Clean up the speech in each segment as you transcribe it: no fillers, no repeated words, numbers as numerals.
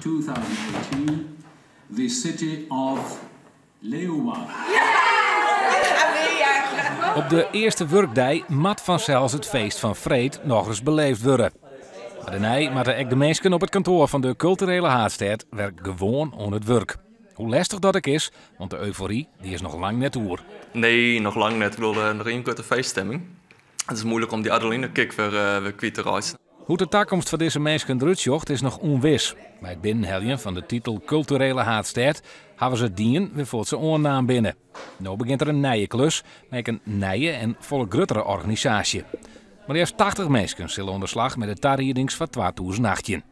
2018 the city of Leeuwarden. Op de eerste werkdag mat vanzelfs het feest van Freed nog eens beleefd worden. Maar daarna moeten ook de mensen op het kantoor van de culturele haardstad werken gewoon aan het werk. Hoe lastig dat ook is, want de euforie die is nog lang net oer. Nee, nog lang net. Ik bedoel, nog één korte feeststemming. Het is moeilijk om die adrenaline-kick weer kwijt te reizen. Hoe de toekomst van deze mensen eruit is nog onwis. Bij het binnenheljen van de titel Culturele Haardstad hebben ze dien weer voor zijn oornaam binnen. Nu begint er een nieuwe klus met een nieuwe en volle gruttere organisatie. Maar eerst 80 mensen zullen onder slag met de tarriedings van 2018.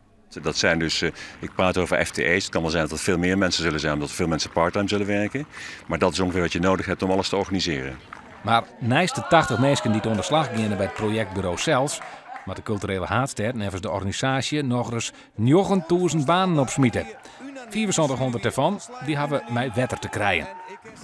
Dat zijn dus, ik praat over FTE's. Het kan wel zijn dat er veel meer mensen zullen zijn, omdat veel mensen parttime zullen werken. Maar dat is ongeveer wat je nodig hebt om alles te organiseren. Maar naast de 80 mensen die onder slag gingen bij het projectbureau zelfs, maar de culturele haardstad nevens de organisatie nog eens 9.000 banen opsmieten. 400 ervan die hebben mij wetter te krijgen.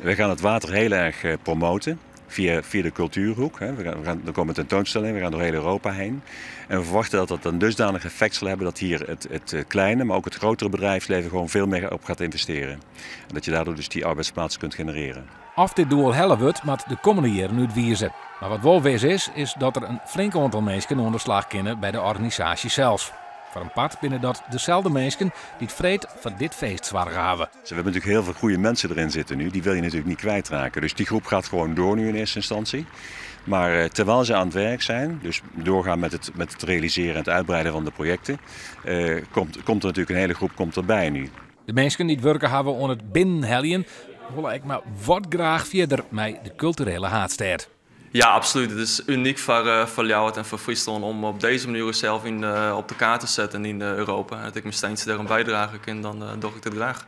We gaan het water heel erg promoten. Via de cultuurhoek. Er komen tentoonstellingen, we gaan door heel Europa heen. En we verwachten dat dat een dusdanig effect zal hebben dat hier het kleine, maar ook het grotere bedrijfsleven gewoon veel meer op gaat investeren. En dat je daardoor dus die arbeidsplaatsen kunt genereren. Of dit doel helle wordt, maar de komende jaren uitwijzen. Maar wat wel wees is dat er een flink aantal mensen onder slag kunnen bij de organisatie zelfs. Voor een part binnen dat dezelfde mensen die het vreed van dit feest zwaar hebben. We hebben natuurlijk heel veel goede mensen erin zitten nu. Die wil je natuurlijk niet kwijtraken. Dus die groep gaat gewoon door nu in eerste instantie. Maar terwijl ze aan het werk zijn, dus doorgaan met het realiseren en het uitbreiden van de projecten, komt er natuurlijk een hele groep erbij nu. De mensen die het werken hebben aan het binnenheljen willen ik maar wat graag verder met de culturele haardstad. Ja, absoluut. Het is uniek voor Ljouwert en voor Friesland om op deze manier zelf op de kaart te zetten in Europa. En dat ik mijn steentje daar een bijdrage kan, dan doe ik het graag.